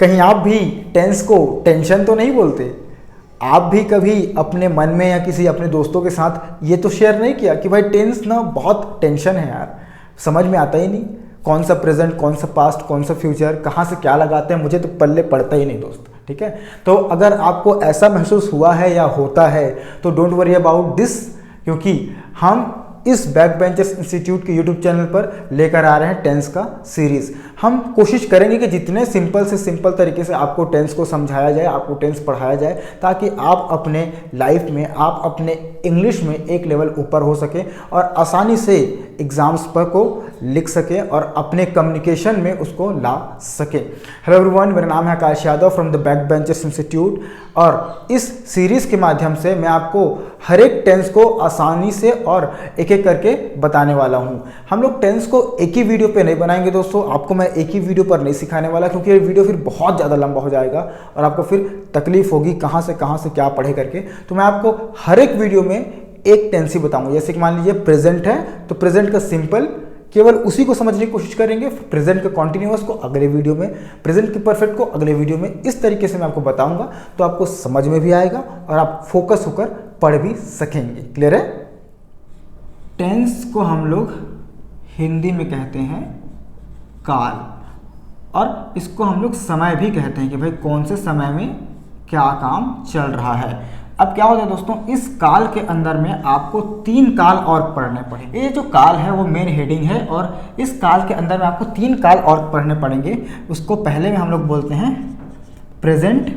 कहीं आप भी टेंस को टेंशन तो नहीं बोलते? आप भी कभी अपने मन में या किसी अपने दोस्तों के साथ ये तो शेयर नहीं किया कि भाई टेंस ना बहुत टेंशन है यार, समझ में आता ही नहीं, कौन सा प्रेजेंट, कौन सा पास्ट, कौन सा फ्यूचर, कहाँ से क्या लगाते हैं, मुझे तो पल्ले पड़ता ही नहीं दोस्त। ठीक है, तो अगर आपको ऐसा महसूस हुआ है या होता है तो डोंट वरी अबाउट दिस, क्योंकि हम इस बैक बेंचर्स इंस्टीट्यूट के यूट्यूब चैनल पर लेकर आ रहे हैं टेंस का सीरीज। हम कोशिश करेंगे कि जितने सिंपल से सिंपल तरीके से आपको टेंस को समझाया जाए, आपको टेंस पढ़ाया जाए, ताकि आप अपने लाइफ में, आप अपने इंग्लिश में एक लेवल ऊपर हो सके और आसानी से एग्जाम्स पर को लिख सके और अपने कम्युनिकेशन में उसको ला सके। हेलो एवरीवन, मेरा नाम है Akash Yadav from the back benchers institute, और इस सीरीज के माध्यम से मैं आपको हर एक टेंस को आसानी से और एक एक करके बताने वाला हूं। हम लोग टेंस को एक ही वीडियो पे नहीं बनाएंगे दोस्तों, आपको मैं एक ही वीडियो पर नहीं सिखाने वाला, क्योंकि ये वीडियो फिर बहुत ज़्यादा लंबा हो जाएगा और आपको फिर तकलीफ होगी कहाँ से क्या पढ़े करके। तो मैं आपको हर एक वीडियो में एक टेंस ही बताऊंगा। जैसे कि मान लीजिए प्रेजेंट है तो प्रेजेंट का सिंपल केवल उसी को समझने की कोशिश करेंगे, प्रेजेंट का कॉन्टिन्यूअस को अगले वीडियो में, प्रेजेंट के परफेक्ट को अगले वीडियो में। इस तरीके से मैं आपको बताऊंगा तो आपको समझ में भी आएगा और आप फोकस होकर पढ़ भी सकेंगे। क्लियर है? टेंस को हम लोग हिंदी में कहते हैं काल, और इसको हम लोग समय भी कहते हैं कि भाई कौन से समय में क्या काम चल रहा है। अब क्या होता है दोस्तों, इस काल के अंदर में आपको 3 काल और पढ़ने पड़ेंगे। ये जो काल है वो मेन हेडिंग है, और इस काल के अंदर में आपको 3 काल और पढ़ने पड़ेंगे। उसको पहले में हम लोग बोलते हैं प्रेजेंट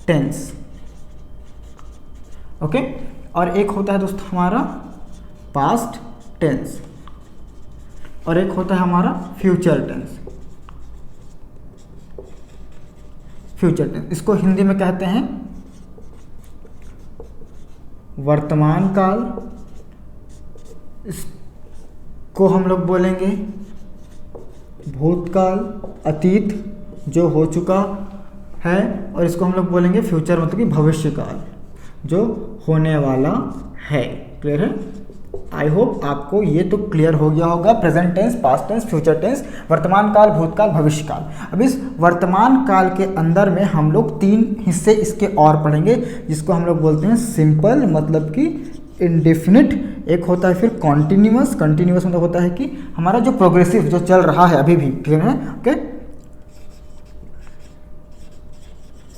टेंस, ओके, और एक होता है दोस्तों हमारा पास्ट टेंस, और एक होता है हमारा फ्यूचर टेंस। फ्यूचर टेंस इसको हिंदी में कहते हैं वर्तमान काल, इसको हम लोग बोलेंगे भूतकाल, अतीत जो हो चुका है, और इसको हम लोग बोलेंगे फ्यूचर मतलब कि भविष्य काल जो होने वाला है। क्लियर है? आई होप आपको ये तो क्लियर हो गया होगा। Present tense, past tense, future tense, वर्तमान काल, भूतकाल, भविष्य काल। अब इस वर्तमान काल के अंदर में हम लोग 3 हिस्से इसके और पढ़ेंगे, जिसको हम लोग बोलते हैं सिंपल मतलब कि इंडेफिनिट, एक होता है फिर कॉन्टिन्यूअस। कॉन्टिन्यूअस मतलब होता है कि हमारा जो प्रोग्रेसिव जो चल रहा है अभी भी, ठीक है, ओके,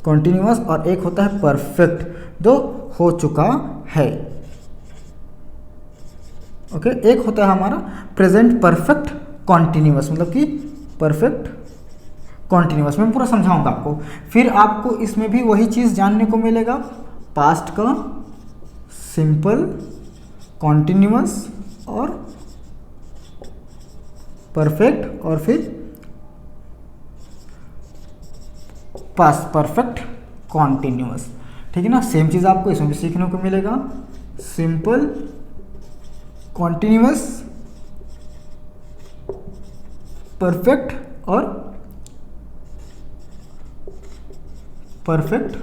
कॉन्टिन्यूअस, और एक होता है परफेक्ट जो हो चुका है, ओके। एक होता है हमारा प्रेजेंट परफेक्ट कॉन्टिन्यूअस मतलब कि परफेक्ट कॉन्टिन्यूअस। मैं पूरा समझाऊंगा आपको, फिर आपको इसमें भी वही चीज़ जानने को मिलेगा, पास्ट का सिंपल, कॉन्टिन्यूअस और परफेक्ट, और फिर पास्ट परफेक्ट कॉन्टिन्यूअस। ठीक है ना? सेम चीज़ आपको इसमें भी सीखने को मिलेगा, सिंपल, कॉन्टिन्यूअस, परफेक्ट और परफेक्ट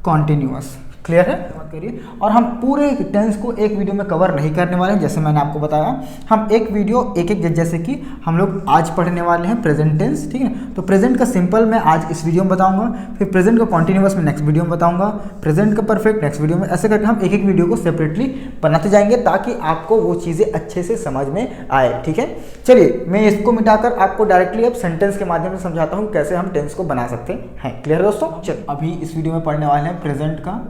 कॉन्टिन्यूअस। क्लियर है? करिए। और हम पूरे टेंस को एक वीडियो में कवर नहीं करने वाले हैं, जैसे मैंने आपको बताया, हम एक वीडियो एक एक, जैसे कि हम लोग आज पढ़ने वाले हैं प्रेजेंट टेंस, ठीक है। तो प्रेजेंट का सिंपल मैं आज इस वीडियो में बताऊंगा, फिर प्रेजेंट का कॉन्टिन्यूअस में नेक्स्ट वीडियो में बताऊंगा, प्रेजेंट का परफेक्ट नेक्स्ट वीडियो में। ऐसे करके हम एक एक वीडियो को सेपरेटली बनाते जाएंगे ताकि आपको वो चीज़ें अच्छे से समझ में आए। ठीक है, चलिए मैं इसको मिटाकर आपको डायरेक्टली अब सेंटेंस के माध्यम से समझाता हूँ कैसे हम टेंस को बना सकते हैं। क्लियर है दोस्तों? चलिए अभी इस वीडियो में पढ़ने वाले हैं प्रेजेंट का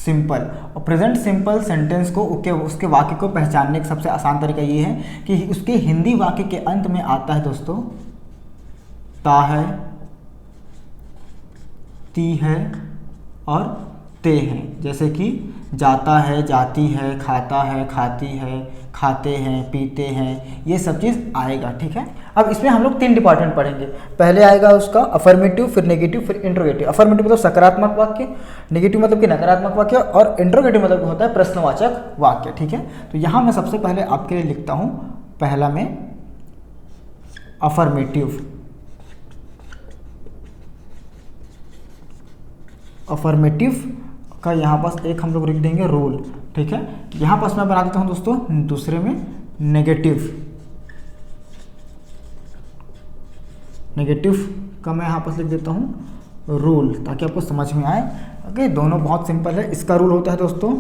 सिंपल। और प्रेजेंट सिंपल सेंटेंस को उसके वाक्य को पहचानने का सबसे आसान तरीका ये है कि उसके हिंदी वाक्य के अंत में आता है दोस्तों ता है, ती है और ते हैं। जैसे कि जाता है, जाती है, खाता है, खाती है, खाते हैं, पीते हैं, ये सब चीज़ आएगा। ठीक है, अब इसमें हम लोग 3 डिपार्टमेंट पढ़ेंगे। पहले आएगा उसका अफर्मेटिव, फिर नेगेटिव, फिर इंट्रोगेटिव। अफर्मेटिव मतलब सकारात्मक वाक्य, नेगेटिव मतलब कि नकारात्मक वाक्य, और इंट्रोगेटिव मतलब होता है प्रश्नवाचक वाक्य। ठीक है, तो यहाँ मैं सबसे पहले आपके लिए लिखता हूँ, पहला में अफर्मेटिव। अफर्मेटिव का यहाँ पास एक हम लोग लिख देंगे रूल। ठीक है, यहाँ पास मैं बना देता हूँ दोस्तों दूसरे में नेगेटिव। नेगेटिव का मैं यहाँ पर लिख देता हूँ रूल, ताकि आपको समझ में आए। ओके, दोनों बहुत सिंपल है। इसका रूल होता है दोस्तों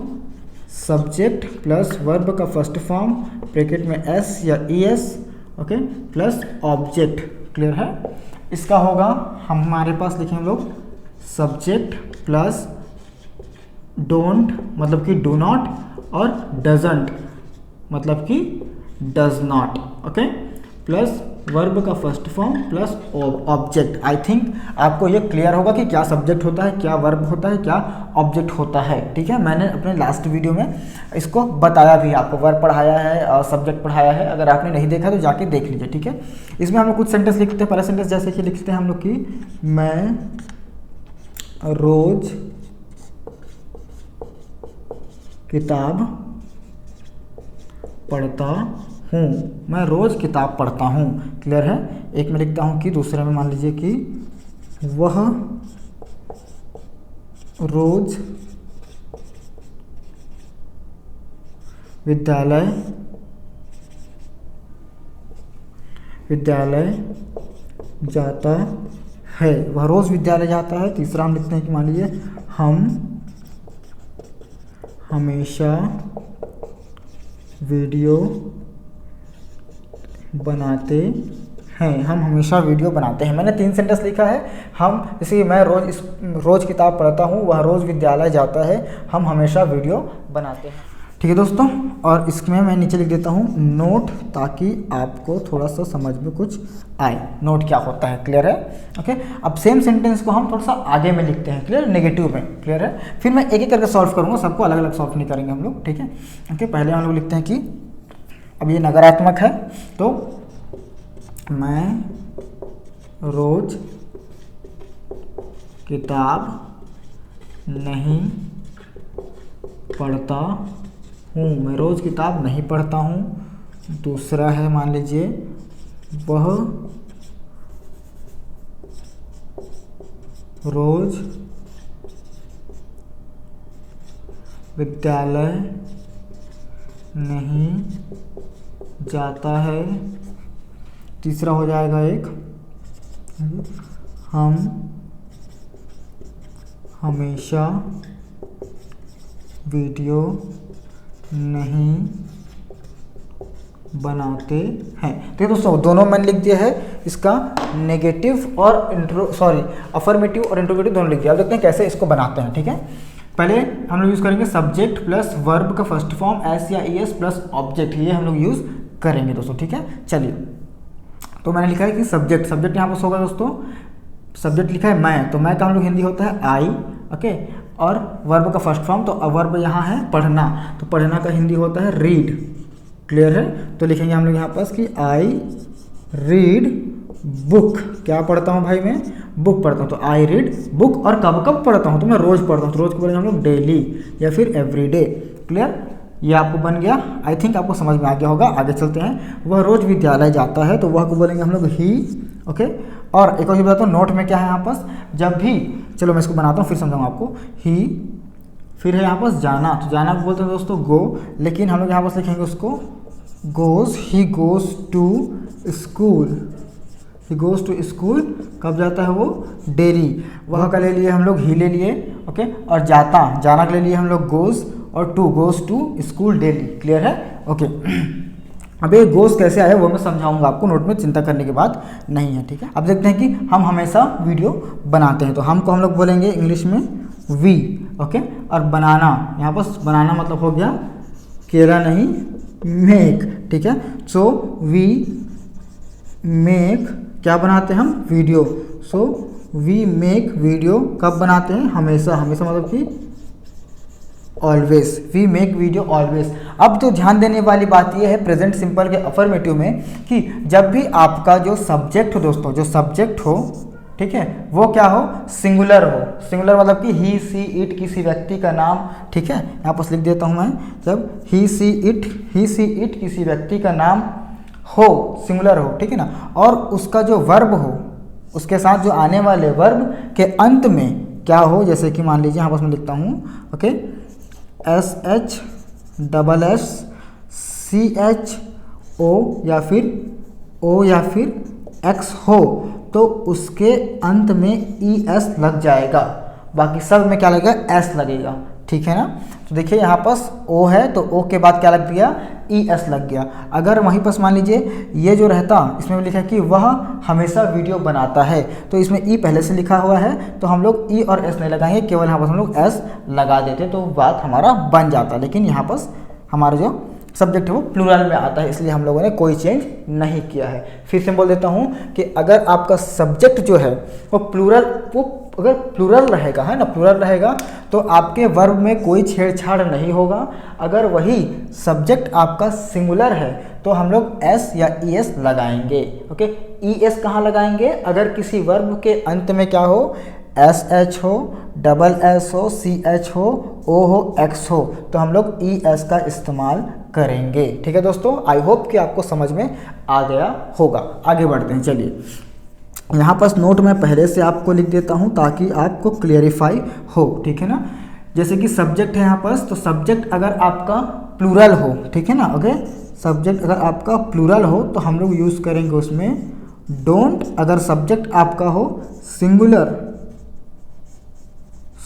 सब्जेक्ट प्लस वर्ब का फर्स्ट फॉर्म ब्रैकेट में एस या E S, okay, plus object. Clear है? इसका होगा हमारे पास लिखें हम लोग सब्जेक्ट प्लस डोंट मतलब कि डू नॉट, और डजंट मतलब कि does not, okay, plus verb का first form plus object. I think आपको ये क्लियर होगा कि क्या सब्जेक्ट होता है, क्या वर्ब होता है, क्या ऑब्जेक्ट होता है। ठीक है, मैंने अपने लास्ट वीडियो में इसको बताया भी, आपको वर्ब पढ़ाया है और सब्जेक्ट पढ़ाया है। अगर आपने नहीं देखा तो जाके देख लीजिए। ठीक है, इसमें हम लोग कुछ सेंटेंस लिखते हैं। पहला सेंटेंस जैसे कि लिखते हैं हम लोग कि मैं रोज किताब पढ़ता हूँ। मैं रोज़ किताब पढ़ता हूँ। क्लियर है? एक में लिखता हूँ कि दूसरे में मान लीजिए कि वह रोज विद्यालय जाता है। वह रोज़ विद्यालय जाता है। तीसरा हम लिखते हैं कि मान लीजिए हम हमेशा वीडियो बनाते हैं। हम हमेशा वीडियो बनाते हैं। मैंने 3 सेंटेंस लिखा है। हम जैसे मैं रोज़ किताब पढ़ता हूँ, वह रोज़ विद्यालय जाता है, हम हमेशा वीडियो बनाते हैं। ठीक है दोस्तों, और इसमें मैं नीचे लिख देता हूँ नोट, ताकि आपको थोड़ा सा समझ में कुछ आए नोट क्या होता है। क्लियर है? ओके, अब सेम सेंटेंस को हम थोड़ा सा आगे में लिखते हैं। क्लियर? नेगेटिव में। क्लियर है? फिर मैं एक एक करके सॉल्व करूँगा, सबको अलग अलग सॉल्व नहीं करेंगे हम लोग। ठीक है? ओके, पहले हम लोग लिखते हैं कि अब ये नकारात्मक है, तो मैं रोज किताब नहीं पढ़ता हूँ। मैं रोज़ किताब नहीं पढ़ता हूँ। दूसरा है मान लीजिए वह रोज़ विद्यालय नहीं जाता है। तीसरा हो जाएगा एक हम हमेशा वीडियो नहीं बनाते हैं। तो ये दोस्तों दोनों मैंने लिख दिया है। इसका नेगेटिव और अफर्मेटिव और इंट्रोगेटिव दोनों लिख दिया। अब देखते हैं कैसे इसको बनाते हैं। ठीक है, पहले हम लोग यूज़ करेंगे सब्जेक्ट प्लस वर्ब का फर्स्ट फॉर्म एस या ई एस प्लस ऑब्जेक्ट। ये हम लोग यूज़ करेंगे दोस्तों। ठीक है, चलिए, तो मैंने लिखा है कि सब्जेक्ट यहाँ पर होगा दोस्तों। सब्जेक्ट लिखा है मैं, तो मैं का हम लोग हिंदी होता है आई। ओके, और वर्ब का फर्स्ट फॉर्म, तो वर्ब यहाँ है पढ़ना, तो पढ़ना का हिंदी होता है रीड। क्लियर है? तो लिखेंगे हम लोग यहाँ पास कि आई रीड बुक। क्या पढ़ता हूँ भाई? मैं बुक पढ़ता हूँ। तो आई रीड बुक। और कब कब पढ़ता हूँ? तो मैं रोज़ पढ़ता हूँ। तो रोज़ को बोलेंगे हम लोग डेली या फिर एवरीडे। क्लियर? ये आपको बन गया। आई थिंक आपको समझ में आ गया होगा। आगे चलते हैं। वह रोज़ विद्यालय जाता है, तो वह को बोलेंगे हम लोग ही। ओके, और एक और चीज़ बताता हूँ, नोट में क्या है यहाँ पास, जब भी, चलो मैं इसको बनाता हूँ फिर समझाऊंगा आपको। ही, फिर है यहाँ पास जाना, तो जाना को बोलते हैं दोस्तों गो, लेकिन हम लोग यहाँ पास लिखेंगे उसको goes. He goes to school. He goes to school कब जाता है? वो डेली। वह का ले लिए हम लोग ही ले लिए। ओके, और जाना के ले लिए हम लोग गोज़, और to goes to school daily. Clear है? ओके, अब ये गोज़ कैसे आया वो मैं समझाऊंगा आपको, नोट में चिंता करने की बात नहीं है। ठीक है, अब देखते हैं कि हम हमेशा वीडियो बनाते हैं, तो हमको हम लोग बोलेंगे इंग्लिश में वी। ओके, और बनाना, यहाँ पर बनाना मतलब हो गया केला नहीं मेक। ठीक है, सो वी मेक, क्या बनाते हैं हम? Video. So we make video कब बनाते हैं? हमेशा। हमेशा मतलब कि always. We make video always. अब तो ध्यान देने वाली बात यह है प्रेजेंट सिंपल के अफर्मेटिव में कि जब भी आपका जो सब्जेक्ट हो दोस्तों, जो सब्जेक्ट हो, ठीक है, वो क्या हो? सिंगुलर हो। सिंगुलर मतलब कि ही सी इट किसी व्यक्ति का नाम। ठीक है, यहाँ पर लिख देता हूँ मैं, जब ही सी इट किसी व्यक्ति का नाम हो, सिंगुलर हो, ठीक है ना, और उसका जो वर्ब हो, उसके साथ जो आने वाले वर्ब के अंत में क्या हो, जैसे कि मान लीजिए यहाँ पर मैं लिखता हूँ ओके, SHSSCHO या फिर O या फिर X हो, तो उसके अंत में ई एस लग जाएगा, बाकी सब में क्या लगेगा, एस लगेगा, ठीक है ना। तो देखिए यहाँ पास ओ है तो ओ के बाद क्या लग गया, ई एस लग गया। अगर वहीं पास मान लीजिए ये जो रहता, इसमें लिखा है कि वह हमेशा वीडियो बनाता है, तो इसमें ई पहले से लिखा हुआ है तो हम लोग ई और एस नहीं लगाएंगे, केवल यहाँ पास हम लोग एस लगा देते तो बात हमारा बन जाता। लेकिन यहाँ पास हमारा जो सब्जेक्ट है वो प्लूरल में आता है, इसलिए हम लोगों ने कोई चेंज नहीं किया है। फिर से बोल देता हूँ कि अगर आपका सब्जेक्ट जो है वो अगर प्लूरल रहेगा, है ना, प्लूरल रहेगा तो आपके वर्ब में कोई छेड़छाड़ नहीं होगा। अगर वही सब्जेक्ट आपका सिंगुलर है तो हम लोग एस या ई एस लगाएंगे। ओके, ई एस कहाँ लगाएंगे, अगर किसी वर्ब के अंत में क्या हो, एस एच हो, डबल एस हो, सी एच हो, ओ हो, एक्स हो, तो हम लोग ई एस का इस्तेमाल करेंगे। ठीक है दोस्तों, आई होप कि आपको समझ में आ गया होगा। आगे बढ़ते हैं, चलिए यहाँ पास नोट मैं पहले से आपको लिख देता हूँ ताकि आपको क्लियरिफाई हो, ठीक है ना। जैसे कि सब्जेक्ट है यहाँ पास, तो सब्जेक्ट अगर आपका प्लूरल हो, ठीक है ना, ओके, सब्जेक्ट अगर आपका प्लूरल हो तो हम लोग यूज़ करेंगे उसमें डोंट। अगर सब्जेक्ट आपका हो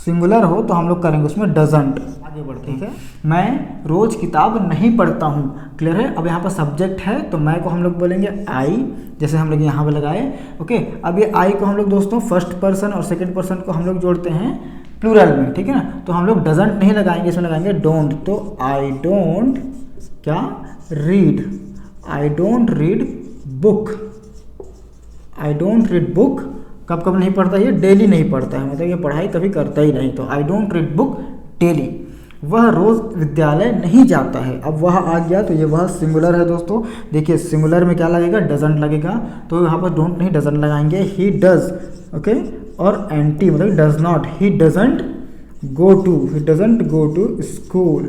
सिंगुलर हो तो हम लोग करेंगे उसमें डजंट। आगे बढ़ते हैं, मैं रोज़ किताब नहीं पढ़ता हूँ, क्लियर है। अब यहाँ पर सब्जेक्ट है तो मैं को हम लोग बोलेंगे आई, जैसे हम लोग यहाँ पे लगाए। ओके, अब ये आई को हम लोग दोस्तों फर्स्ट पर्सन और सेकंड पर्सन को हम लोग जोड़ते हैं प्लूरल में, ठीक है ना। तो हम लोग डजंट नहीं लगाएंगे, इसमें लगाएंगे डोंट। तो आई डोंट क्या read, I don't read book, I don't read book कब कब नहीं पढ़ता, ये डेली नहीं पढ़ता है, मतलब ये पढ़ाई कभी करता ही नहीं। तो I don't read book daily. वह रोज़ विद्यालय नहीं जाता है, अब वह आ गया तो ये वह सिंगुलर है दोस्तों। देखिए सिंगुलर में क्या लगेगा, डजंट लगेगा, तो यहाँ पर डोंट नहीं डजंट लगाएंगे। ही डज, ओके, और एंटी मतलब does not, he doesn't go to school,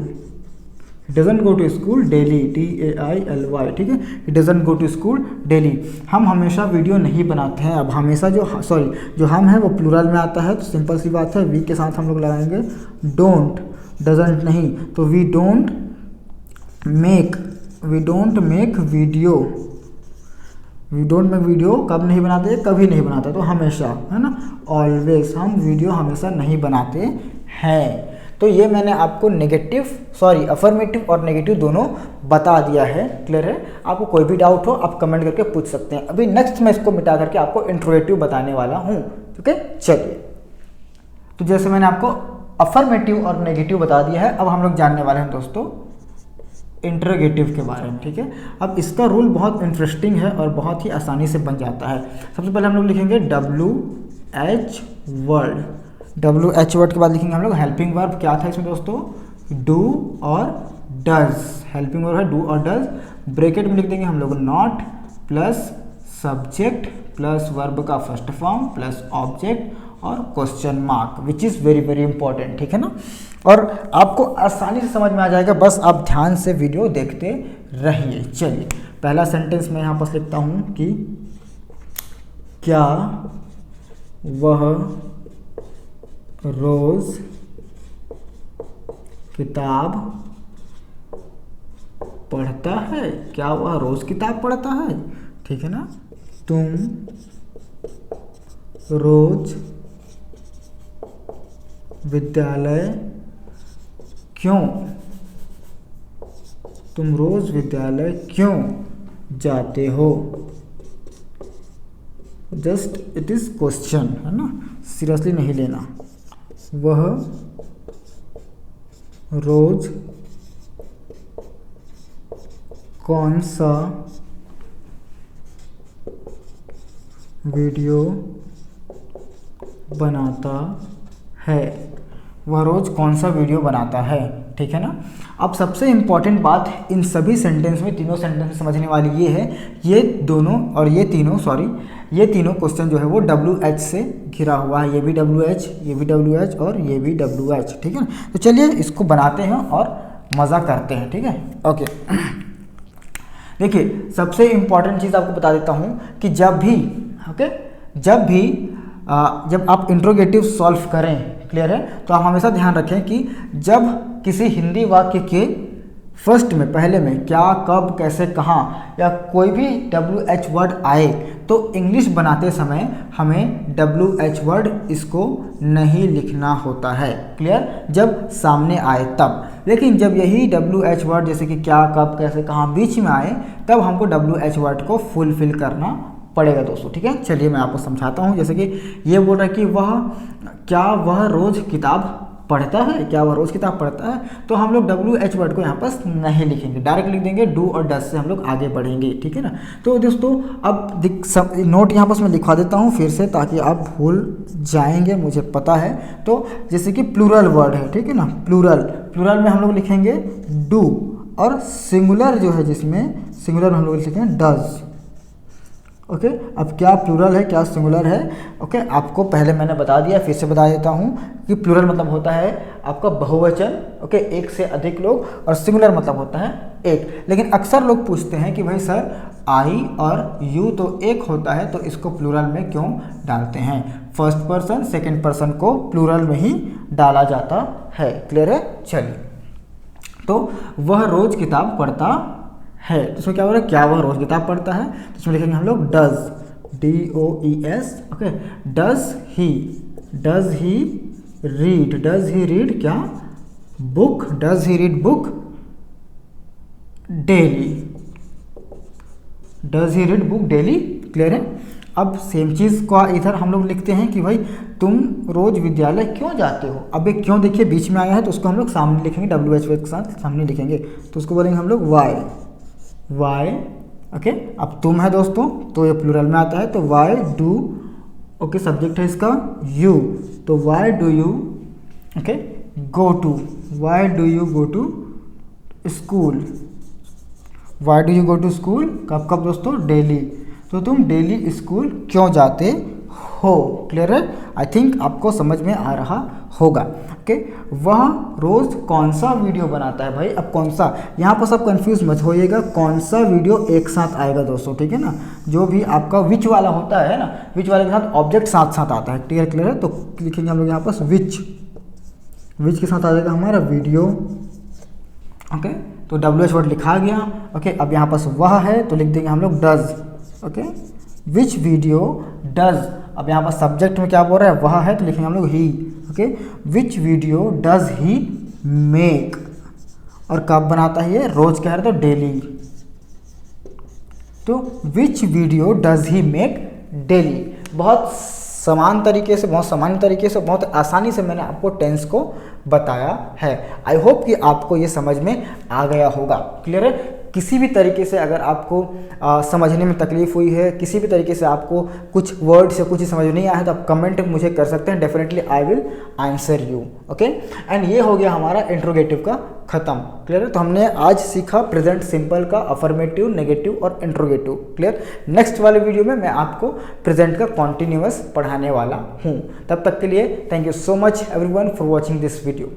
doesn't go to school daily, DAILY, ठीक है, he doesn't go to school daily. हम हमेशा वीडियो नहीं बनाते हैं। अब हमेशा जो हम है वो प्लूरल में आता है, तो सिंपल सी बात है, वी के साथ हम लोग लगाएंगे डोंट, डजंट नहीं, तो we don't make video, we don't make video कब नहीं बनाते, कभी नहीं बनाते, तो हमेशा, है ना, ऑलवेज, हम वीडियो हमेशा नहीं बनाते हैं। तो ये मैंने आपको अफर्मेटिव और नेगेटिव दोनों बता दिया है, क्लियर है। आपको कोई भी डाउट हो आप कमेंट करके पूछ सकते हैं। अभी नेक्स्ट मैं इसको मिटा करके आपको इंट्रोगेटिव बताने वाला हूँ, ठीक है। चलिए, तो जैसे मैंने आपको अफर्मेटिव और नेगेटिव बता दिया है, अब हम लोग जानने वाले हैं दोस्तों इंट्रोगेटिव के बारे में, ठीक है। अब इसका रूल बहुत इंटरेस्टिंग है और बहुत ही आसानी से बन जाता है। सबसे पहले हम लोग लिखेंगे WH वर्ड, WH वर्ड के बाद लिखेंगे हम लोग हेल्पिंग वर्ब। क्या था इसमें दोस्तों, डू और डज, हेल्पिंग वर्ब है डू और डज। ब्रैकेट में लिख देंगे हम लोग not plus subject plus verb का फर्स्ट फॉर्म प्लस ऑब्जेक्ट और question mark, which is very very important, ठीक है ना। और आपको आसानी से समझ में आ जाएगा, बस आप ध्यान से वीडियो देखते रहिए। चलिए, पहला सेंटेंस मैं यहाँ पर लिखता हूँ कि क्या वह रोज़ किताब पढ़ता है, क्या वह रोज़ किताब पढ़ता है, ठीक है ना। तुम रोज़ विद्यालय क्यों जाते हो, जस्ट इट इज़ क्वेश्चन, है ना, सीरियसली नहीं लेना। वह रोज़ कौन सा वीडियो बनाता है, वह रोज़ कौन सा वीडियो बनाता है, ठीक है ना। अब सबसे इम्पॉर्टेंट बात इन सभी सेंटेंस में, तीनों सेंटेंस में समझने वाली ये है, ये तीनों क्वेश्चन जो है वो WH से घिरा हुआ है। ये भी WH, ये भी WH और ये भी WH, ठीक है ना। तो चलिए इसको बनाते हैं और मज़ा करते हैं, ठीक है। ओके, देखिए सबसे इम्पॉर्टेंट चीज़ आपको बता देता हूँ कि जब आप इंट्रोगेटिव सॉल्व करें, क्लियर है, तो आप हमेशा ध्यान रखें कि जब किसी हिंदी वाक्य के फर्स्ट में, पहले में क्या, कब, कैसे, कहाँ या कोई भी WH वर्ड आए तो इंग्लिश बनाते समय हमें WH वर्ड इसको नहीं लिखना होता है। क्लियर? जब सामने आए तब। लेकिन जब यही WH वर्ड जैसे कि क्या, कब, कैसे, कहाँ बीच में आए तब हमको WH वर्ड को फुलफिल करना पड़ेगा दोस्तों। ठीक है, चलिए मैं आपको समझाता हूँ। जैसे कि ये बोल रहा है कि वह रोज़ किताब पढ़ता है, क्या वह रोज़ किताब पढ़ता है, तो हम लोग WH वर्ड को यहाँ पर नहीं लिखेंगे, डायरेक्ट लिख देंगे डू और डज से हम लोग आगे बढ़ेंगे। ठीक है ना? तो दोस्तों अब नोट यहाँ पर मैं लिखवा देता हूँ फिर से, ताकि आप भूल जाएंगे, मुझे पता है। तो जैसे कि प्लूरल वर्ड है, ठीक है ना, प्लूरल में हम लोग लिखेंगे डू, और सिंगुलर जो है जिसमें सिंगुलर हम लोग लिखेंगे डज। ओके, अब क्या प्लूरल है क्या सिंगुलर है, ओके, आपको पहले मैंने बता दिया, फिर से बता देता हूँ कि प्लूरल मतलब होता है आपका बहुवचन, ओके, एक से अधिक लोग, और सिंगुलर मतलब होता है एक। लेकिन अक्सर लोग पूछते हैं कि भाई सर आई और यू तो एक होता है, तो इसको प्लूरल में क्यों डालते हैं? फर्स्ट पर्सन सेकेंड पर्सन को प्लूरल में ही डाला जाता है। क्लियर है? चलिए, तो वह रोज़ किताब पढ़ता है, तो इसमें क्या हो रहा है, क्या वह रोज़ किताब पढ़ता है, तो इसमें लिखेंगे हम लोग does, DOES। Okay, does he read क्या, book, does he read book daily, does he read book daily. Clear है? अब सेम चीज़ को इधर हम लोग लिखते हैं कि भाई तुम रोज़ विद्यालय क्यों जाते हो। अब ये क्यों देखिए बीच में आया है, तो उसको हम लोग सामने लिखेंगे, WH के साथ सामने लिखेंगे, तो उसको बोलेंगे हम लोग वाई। ओके, अब तुम है दोस्तों, तो ये प्लूरल में आता है, तो वाई डू, ओके, सब्जेक्ट है इसका यू, तो why do you, okay, go to, why do you go to school, why do you go to school, कब कब दोस्तों, डेली, तो तुम डेली स्कूल क्यों जाते हो। क्लियर है? आई थिंक आपको समझ में आ रहा होगा। ओके, वह रोज़ कौन सा वीडियो बनाता है। भाई अब कौन सा, यहाँ पर सब कंफ्यूज मत होइएगा, कौन सा वीडियो एक साथ आएगा दोस्तों। ठीक है ना? जो भी आपका विच वाला होता है ना, विच वाले के साथ ऑब्जेक्ट साथ साथ आता है। क्लियर है? तो लिखेंगे हम लोग यहाँ पर विच के साथ आ जाएगा हमारा वीडियो। ओके, तो WH वर्ड लिखा गया। ओके, अब यहाँ पर वह है तो लिख देंगे हम लोग does. Okay, which video does, अब यहाँ पर सब्जेक्ट में क्या बोल रहा है, वह है, तो लिखेंगे हम लोग ही। Okay, which video does he make, और कब बनाता है ये, रोज कह रहे तो डेली, तो विच video does he make daily. बहुत समान तरीके से, बहुत सामान्य तरीके से, बहुत आसानी से मैंने आपको टेंस को बताया है। आई होप कि आपको ये समझ में आ गया होगा। क्लियर है? किसी भी तरीके से अगर आपको समझने में तकलीफ हुई है, किसी भी तरीके से आपको कुछ वर्ड से कुछ समझ नहीं आया है, तो आप कमेंट मुझे कर सकते हैं, definitely I will answer you. Okay, and ये हो गया हमारा इंट्रोगेटिव का खत्म। क्लियर है? तो हमने आज सीखा प्रेजेंट सिंपल का अफर्मेटिव, नेगेटिव और इंट्रोगेटिव। क्लियर? नेक्स्ट वाले वीडियो में मैं आपको प्रेजेंट का कॉन्टिन्यूअस पढ़ाने वाला हूँ। तब तक के लिए thank you so much everyone for watching this video.